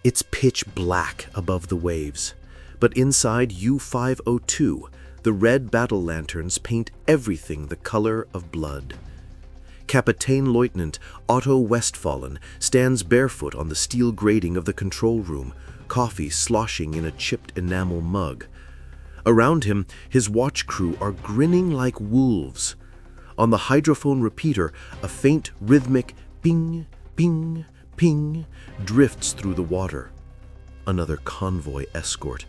It's pitch black above the waves, but inside U-502, the red battle lanterns paint everything the color of blood. Kapitän Leutnant Otto Westphalen stands barefoot on the steel grating of the control room, coffee sloshing in a chipped enamel mug. Around him, his watch crew are grinning like wolves. On the hydrophone repeater, a faint rhythmic ping, ping, ping drifts through the water. Another convoy escort.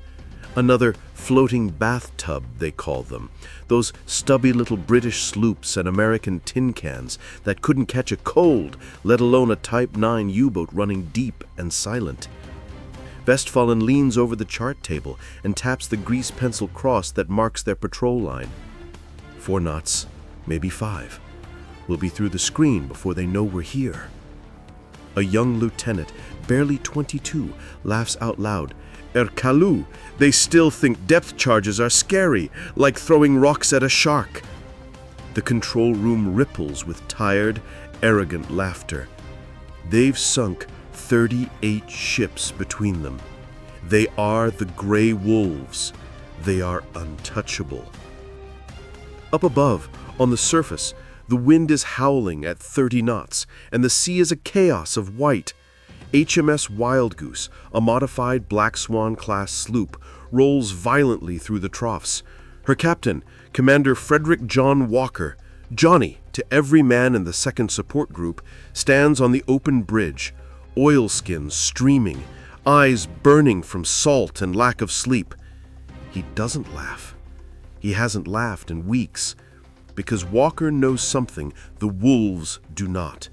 Another floating bathtub, they call them. Those stubby little British sloops and American tin cans that couldn't catch a cold, let alone a Type 9 U-boat running deep and silent. Westphalen leans over the chart table and taps the grease pencil cross that marks their patrol line. 4 knots, maybe 5. We'll be through the screen before they know we're here. A young lieutenant, barely 22, laughs out loud. Kalu, they still think depth charges are scary, like throwing rocks at a shark. The control room ripples with tired, arrogant laughter. They've sunk 38 ships between them. They are the Grey Wolves. They are untouchable. Up above, on the surface, the wind is howling at 30 knots, and the sea is a chaos of white. HMS Wild Goose, a modified Black Swan-class sloop, rolls violently through the troughs. Her captain, Commander Frederick John Walker, Johnny to every man in the second support group, stands on the open bridge, oilskins streaming, eyes burning from salt and lack of sleep. He doesn't laugh. He hasn't laughed in weeks, because Walker knows something the wolves do not.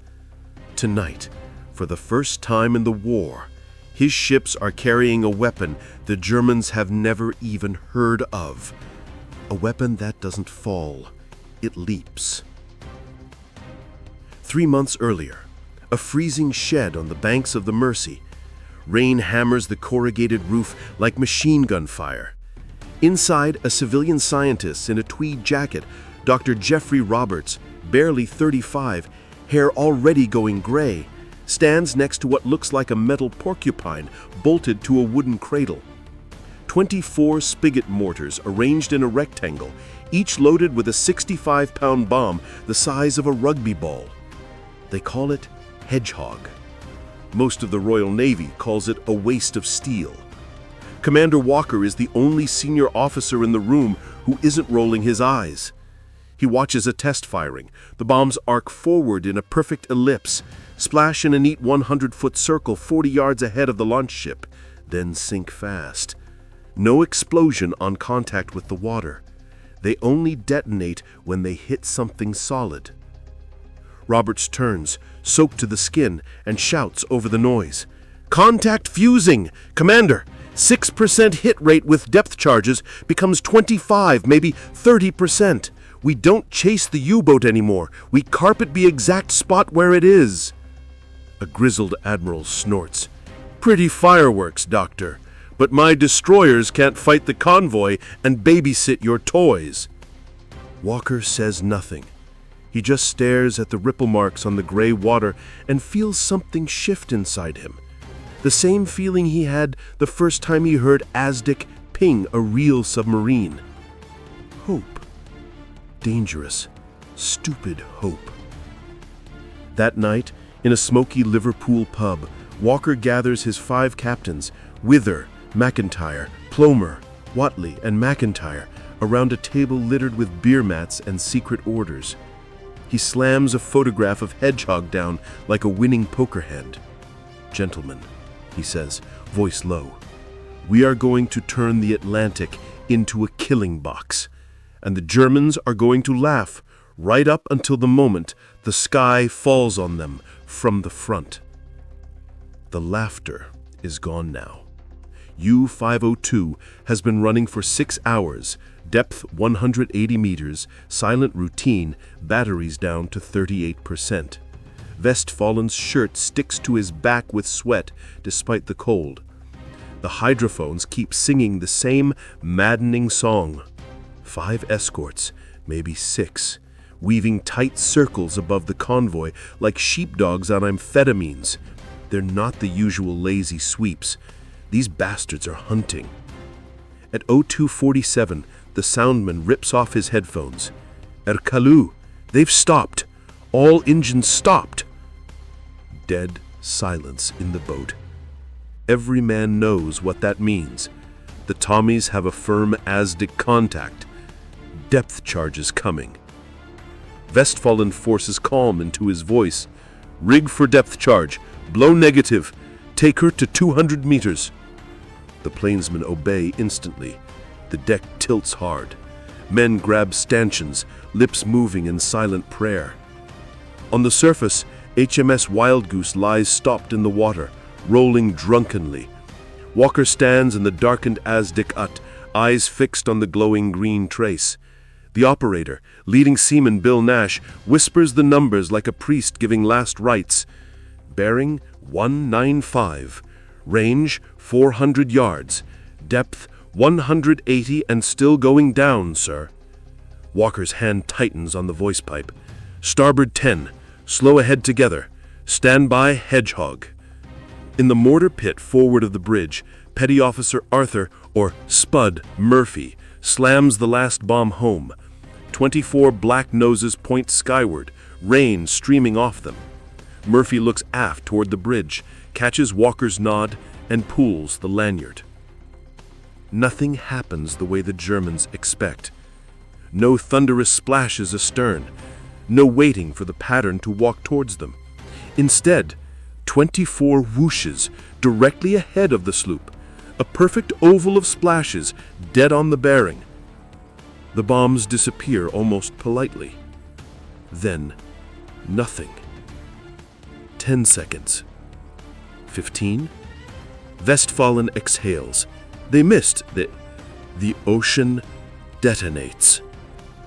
Tonight, for the first time in the war, his ships are carrying a weapon the Germans have never even heard of. A weapon that doesn't fall, it leaps. 3 months earlier, a freezing shed on the banks of the Mersey. Rain hammers the corrugated roof like machine gun fire. Inside, a civilian scientist in a tweed jacket, Dr. Jeffrey Roberts, barely 35, hair already going gray, stands next to what looks like a metal porcupine bolted to a wooden cradle. 24 spigot mortars arranged in a rectangle, each loaded with a 65-pound bomb the size of a rugby ball. They call it Hedgehog. Most of the Royal Navy calls it a waste of steel. Commander Walker is the only senior officer in the room who isn't rolling his eyes. He watches a test firing. The bombs arc forward in a perfect ellipse, splash in a neat 100-foot circle 40 yards ahead of the launch ship, then sink fast. No explosion on contact with the water. They only detonate when they hit something solid. Roberts turns, soaked to the skin, and shouts over the noise. "Contact fusing! Commander, 6% hit rate with depth charges becomes 25, maybe 30%. We don't chase the U-boat anymore. We carpet the exact spot where it is." A grizzled admiral snorts. "Pretty fireworks, Doctor, but my destroyers can't fight the convoy and babysit your toys." Walker says nothing. He just stares at the ripple marks on the gray water and feels something shift inside him. The same feeling he had the first time he heard Azdic ping a real submarine. Hope. Dangerous, stupid hope. That night, in a smoky Liverpool pub, Walker gathers his 5 captains, Wither, McIntyre, Plomer, Watley, and McIntyre, around a table littered with beer mats and secret orders. He slams a photograph of Hedgehog down like a winning poker hand. "Gentlemen," he says, voice low, "we are going to turn the Atlantic into a killing box, and the Germans are going to laugh right up until the moment the sky falls on them from the front." The laughter is gone now. U-502 has been running for 6 hours, depth 180 meters, silent routine, batteries down to 38%. Westphalen's shirt sticks to his back with sweat despite the cold. The hydrophones keep singing the same maddening song. 5 escorts, maybe 6, weaving tight circles above the convoy like sheepdogs on amphetamines. They're not the usual lazy sweeps. These bastards are hunting. At 0247, the soundman rips off his headphones. Erkalu, they've stopped. All engines stopped. Dead silence in the boat. Every man knows what that means. The Tommies have a firm ASDIC contact. Depth charges coming. Westfalen forces calm into his voice. Rig for depth charge. Blow negative. Take her to 200 meters. The plainsmen obey instantly. The deck tilts hard. Men grab stanchions, lips moving in silent prayer. On the surface, HMS Wild Goose lies stopped in the water, rolling drunkenly. Walker stands in the darkened ASDIC hut, eyes fixed on the glowing green trace. The operator, leading seaman Bill Nash, whispers the numbers like a priest giving last rites. Bearing 195, range 400 yards, depth 180 and still going down, sir. Walker's hand tightens on the voice pipe. Starboard 10, slow ahead together. Stand by, Hedgehog. In the mortar pit forward of the bridge, Petty Officer Arthur, or Spud, Murphy, slams the last bomb home. 24 black noses point skyward, rain streaming off them. Murphy looks aft toward the bridge, catches Walker's nod, and pulls the lanyard. Nothing happens the way the Germans expect. No thunderous splashes astern, no waiting for the pattern to walk towards them. Instead, 24 whooshes directly ahead of the sloop, a perfect oval of splashes dead on the bearing. The bombs disappear almost politely. Then, nothing. 10 seconds. 15. Westfalen exhales. They missed. The ocean detonates.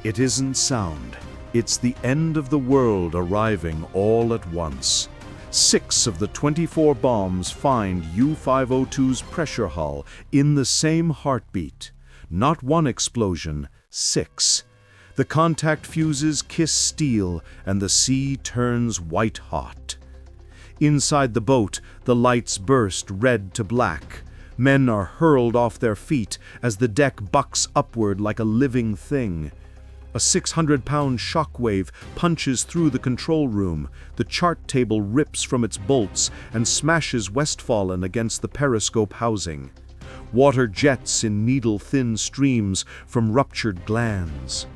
It isn't sound. It's the end of the world arriving all at once. 6 of the 24 bombs find U-502's pressure hull in the same heartbeat. Not one explosion, 6. The contact fuses kiss steel and the sea turns white hot. Inside the boat, the lights burst red to black. Men are hurled off their feet as the deck bucks upward like a living thing. A 600-pound shockwave punches through the control room. The chart table rips from its bolts and smashes Westfalen against the periscope housing. Water jets in needle-thin streams from ruptured glands.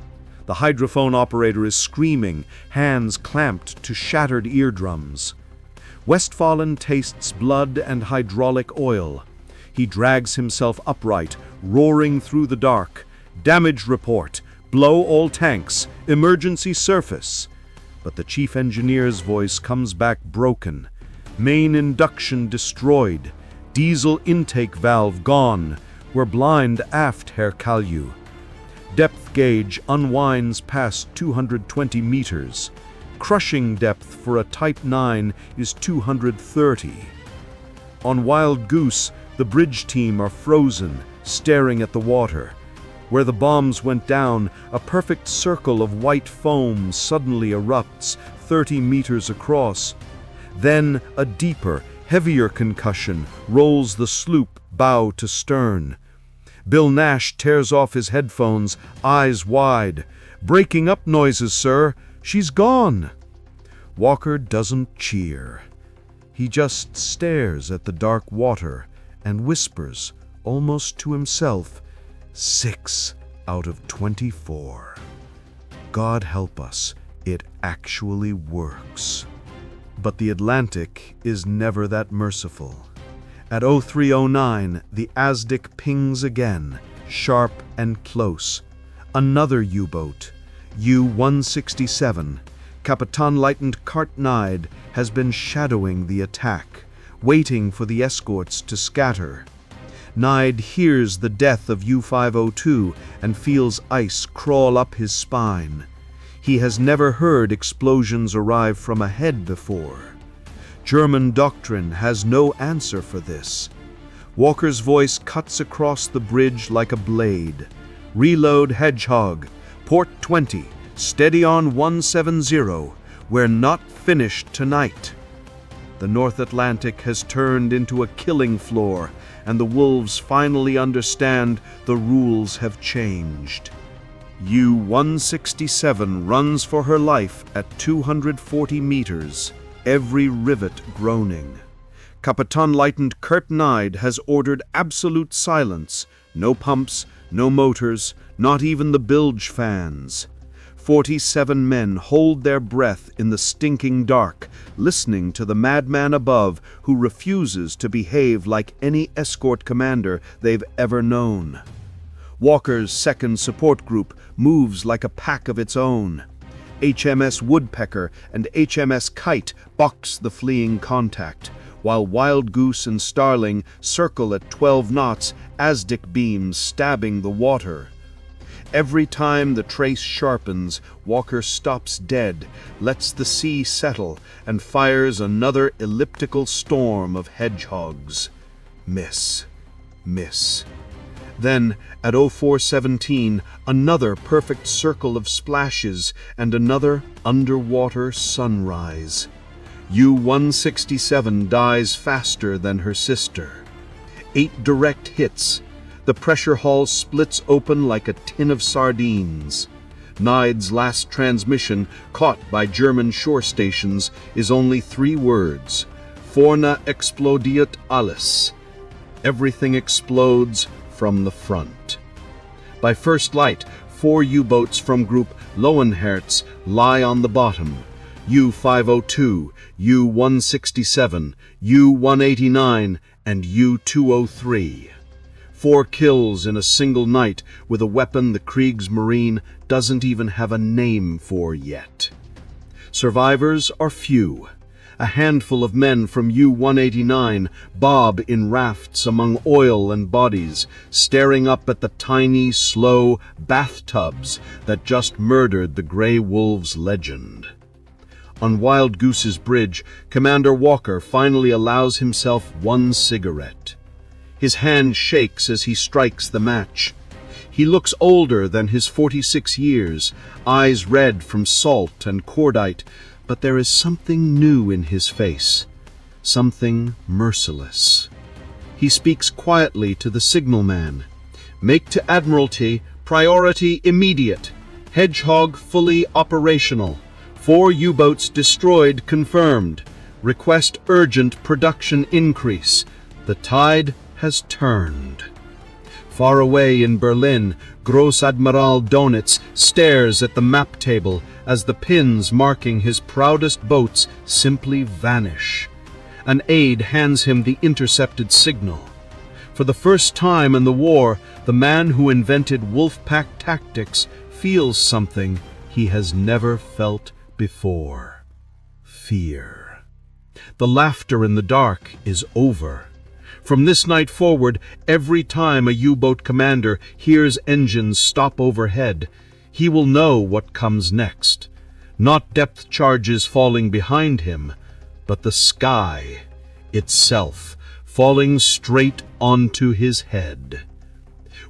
The hydrophone operator is screaming, hands clamped to shattered eardrums. Westfalen tastes blood and hydraulic oil. He drags himself upright, roaring through the dark. Damage report. Blow all tanks. Emergency surface. But the chief engineer's voice comes back broken. Main induction destroyed. Diesel intake valve gone. We're blind aft, Herr Kalju. Depth gauge unwinds past 220 meters. Crushing depth for a Type 9 is 230. On Wild Goose, the bridge team are frozen, staring at the water. Where the bombs went down, a perfect circle of white foam suddenly erupts 30 meters across. Then a deeper, heavier concussion rolls the sloop bow to stern. Bill Nash tears off his headphones, eyes wide. "Breaking up noises, sir. She's gone." Walker doesn't cheer. He just stares at the dark water and whispers, almost to himself, 6 out of 24. God help us, it actually works. But the Atlantic is never that merciful. At 0309, the ASDIC pings again, sharp and close. Another U-boat, U-167, Kapitanleutnant Cartnide, has been shadowing the attack, waiting for the escorts to scatter. Nide hears the death of U-502 and feels ice crawl up his spine. He has never heard explosions arrive from ahead before. German doctrine has no answer for this. Walker's voice cuts across the bridge like a blade. "Reload, Hedgehog. Port 20. Steady on 170. We're not finished tonight." The North Atlantic has turned into a killing floor, and the wolves finally understand the rules have changed. U-167 runs for her life at 240 meters, every rivet groaning. Kapitanleutnant Kurt Neid has ordered absolute silence. No pumps, no motors, not even the bilge fans. 47 men hold their breath in the stinking dark, listening to the madman above who refuses to behave like any escort commander they've ever known. Walker's second support group moves like a pack of its own. HMS Woodpecker and HMS Kite box the fleeing contact, while Wild Goose and Starling circle at 12 knots, ASDIC beams stabbing the water. Every time the trace sharpens, Walker stops dead, lets the sea settle, and fires another elliptical storm of hedgehogs. Miss. Miss. Then, at 0417, another perfect circle of splashes and another underwater sunrise. U-167 dies faster than her sister. 8 direct hits. The pressure hull splits open like a tin of sardines. Neid's last transmission, caught by German shore stations, is only 3 words. Vorne explodiert alles. Everything explodes from the front. By first light, 4 U-boats from Group Lowenherz lie on the bottom. U-502, U-167, U-189, and U-203. 4 kills in a single night with a weapon the Kriegsmarine doesn't even have a name for yet. Survivors are few. A handful of men from U-189 bob in rafts among oil and bodies, staring up at the tiny, slow bathtubs that just murdered the Grey Wolves legend. On Wild Goose's bridge, Commander Walker finally allows himself 1 cigarette. His hand shakes as he strikes the match. He looks older than his 46 years, eyes red from salt and cordite, but there is something new in his face, something merciless. He speaks quietly to the signalman. "Make to Admiralty, priority immediate. Hedgehog fully operational. 4 U-boats destroyed confirmed. Request urgent production increase. The tide has turned." Far away in Berlin, Großadmiral Donitz stares at the map table as the pins marking his proudest boats simply vanish. An aide hands him the intercepted signal. For the first time in the war, the man who invented Wolfpack tactics feels something he has never felt before. Fear. The laughter in the dark is over. From this night forward, every time a U-boat commander hears engines stop overhead, he will know what comes next. Not depth charges falling behind him, but the sky itself falling straight onto his head.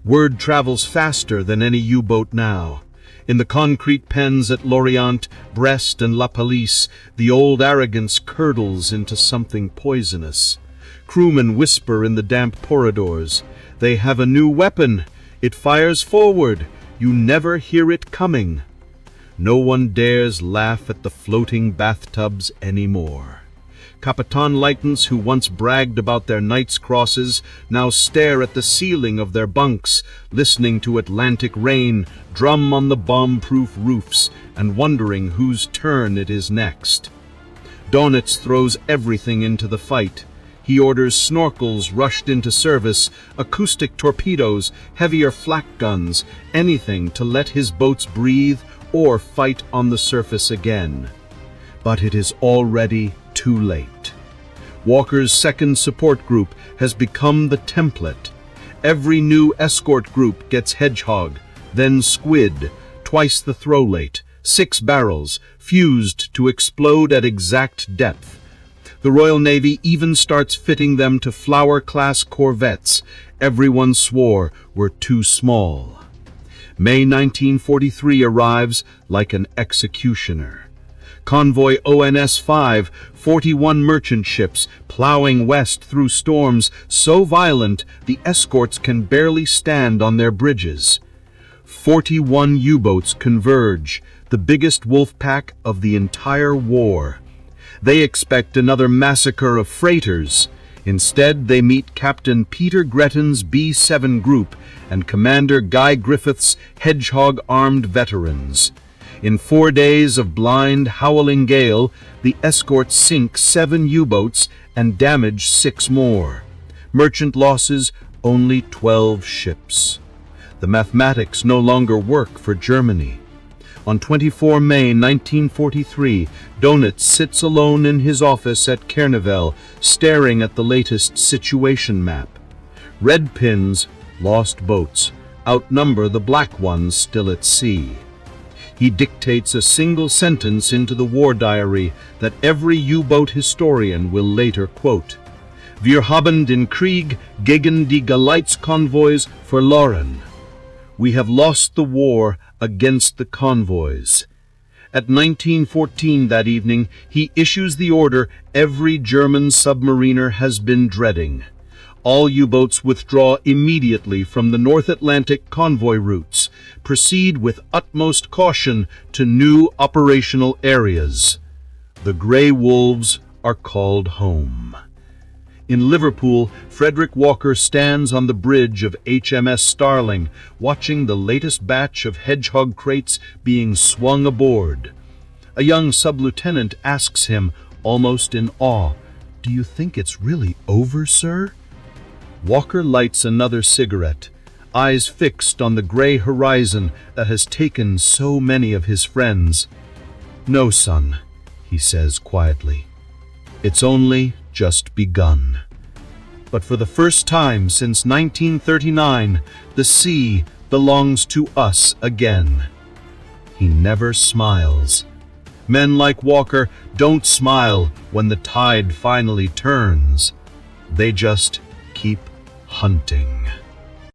Word travels faster than any U-boat now. In the concrete pens at Lorient, Brest, and La Pallice, the old arrogance curdles into something poisonous. Crewmen whisper in the damp corridors. They have a new weapon. It fires forward. You never hear it coming. No one dares laugh at the floating bathtubs anymore. Kapitanleutnants who once bragged about their Knight's Crosses now stare at the ceiling of their bunks, listening to Atlantic rain drum on the bomb-proof roofs and wondering whose turn it is next. Donitz throws everything into the fight. He orders snorkels rushed into service, acoustic torpedoes, heavier flak guns, anything to let his boats breathe or fight on the surface again. But it is already too late. Walker's second support group has become the template. Every new escort group gets Hedgehog, then Squid, twice the throw rate, 6 barrels, fused to explode at exact depth. The Royal Navy even starts fitting them to Flower-class corvettes. Everyone swore were too small. May 1943 arrives like an executioner. Convoy ONS-5, 41 merchant ships, plowing west through storms so violent the escorts can barely stand on their bridges. 41 U-boats converge, the biggest wolf pack of the entire war. They expect another massacre of freighters. Instead, they meet Captain Peter Gretton's B-7 group and Commander Guy Griffith's Hedgehog-armed veterans. In 4 days of blind, howling gale, the escorts sink 7 U-boats and damage 6 more. Merchant losses, only 12 ships. The mathematics no longer work for Germany. On 24 May 1943, Donitz sits alone in his office at Naval, staring at the latest situation map. Red pins, lost boats, outnumber the black ones still at sea. He dictates a single sentence into the war diary that every U-boat historian will later quote. Wir haben den Krieg gegen die Geleitskonvois verloren. We have lost the war against the convoys. At 1914 that evening, he issues the order every German submariner has been dreading. All U-boats withdraw immediately from the North Atlantic convoy routes. Proceed with utmost caution to new operational areas. The Grey Wolves are called home. In Liverpool, Frederick Walker stands on the bridge of HMS Starling, watching the latest batch of Hedgehog crates being swung aboard. A young sub-lieutenant asks him, almost in awe, "Do you think it's really over, sir?" Walker lights another cigarette, eyes fixed on the gray horizon that has taken so many of his friends. "No, son," he says quietly. "It's only just begun." But for the first time since 1939, the sea belongs to us again. He never smiles. Men like Walker don't smile when the tide finally turns. They just keep hunting.